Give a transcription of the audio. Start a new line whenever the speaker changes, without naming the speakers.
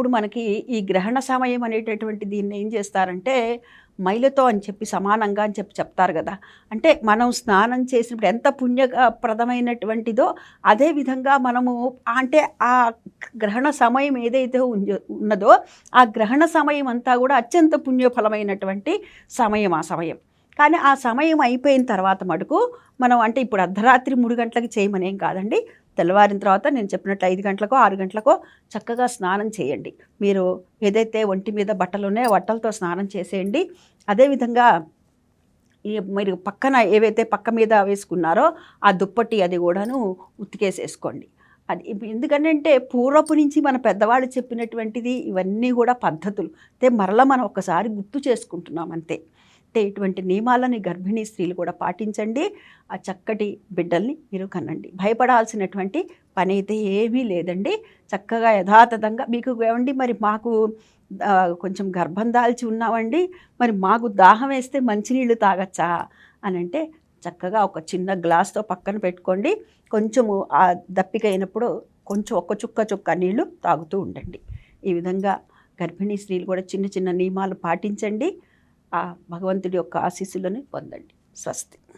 ఇప్పుడు మనకి ఈ గ్రహణ సమయం అనేటటువంటి దీన్ని ఏం చేస్తారంటే మైలతో అని చెప్పి సమానంగా అని చెప్పి చెప్తారు కదా. అంటే మనం స్నానం చేసినప్పుడు ఎంత పుణ్యప్రదమైనటువంటిదో అదేవిధంగా మనము అంటే ఆ గ్రహణ సమయం ఏదైతే ఉన్నదో ఆ గ్రహణ సమయం అంతా కూడా అత్యంత పుణ్యఫలమైనటువంటి సమయం ఆ సమయం. కానీ ఆ సమయం అయిపోయిన తర్వాత మటుకు మనం అంటే ఇప్పుడు అర్ధరాత్రి 3 గంటలకి చేయమనేం కాదండి. తెల్లవారిన తర్వాత నేను చెప్పినట్లు 5 గంటలకో 6 గంటలకో చక్కగా స్నానం చేయండి. మీరు ఏదైతే ఒంటి మీద బట్టలు ఉన్నాయో బట్టలతో స్నానం చేసేయండి. అదేవిధంగా మీరు పక్కన ఏవైతే పక్క మీద వేసుకున్నారో ఆ దుప్పటి అది కూడాను ఉతికేసేసుకోండి. అది ఎందుకంటే పూర్వపు నుంచి మన పెద్దవాళ్ళు చెప్పినటువంటిది ఇవన్నీ కూడా పద్ధతులు. అయితే మరలా మనం ఒకసారి గుర్తు చేసుకుంటున్నాం అంతే. అంటే ఇటువంటి నియమాలని గర్భిణీ స్త్రీలు కూడా పాటించండి. ఆ చక్కటి బిడ్డల్ని మీరు కనండి. భయపడాల్సినటువంటి పని అయితే ఏమీ లేదండి. చక్కగా యథాతథంగా మీకు ఏమండి మరి మాకు కొంచెం గర్భం దాల్చి ఉన్నామండి, మరి మాకు దాహం వేస్తే మంచినీళ్ళు తాగచ్చా అని అంటే చక్కగా ఒక చిన్న గ్లాస్తో పక్కన పెట్టుకోండి. కొంచెము ఆ దప్పిక అయినప్పుడు కొంచెం ఒక్క చుక్క నీళ్లు తాగుతూ ఉండండి. ఈ విధంగా గర్భిణీ స్త్రీలు కూడా చిన్న చిన్న నియమాలు పాటించండి. ఆ భగవంతుడి యొక్క ఆశీస్సులను పొందండి. స్వస్తి.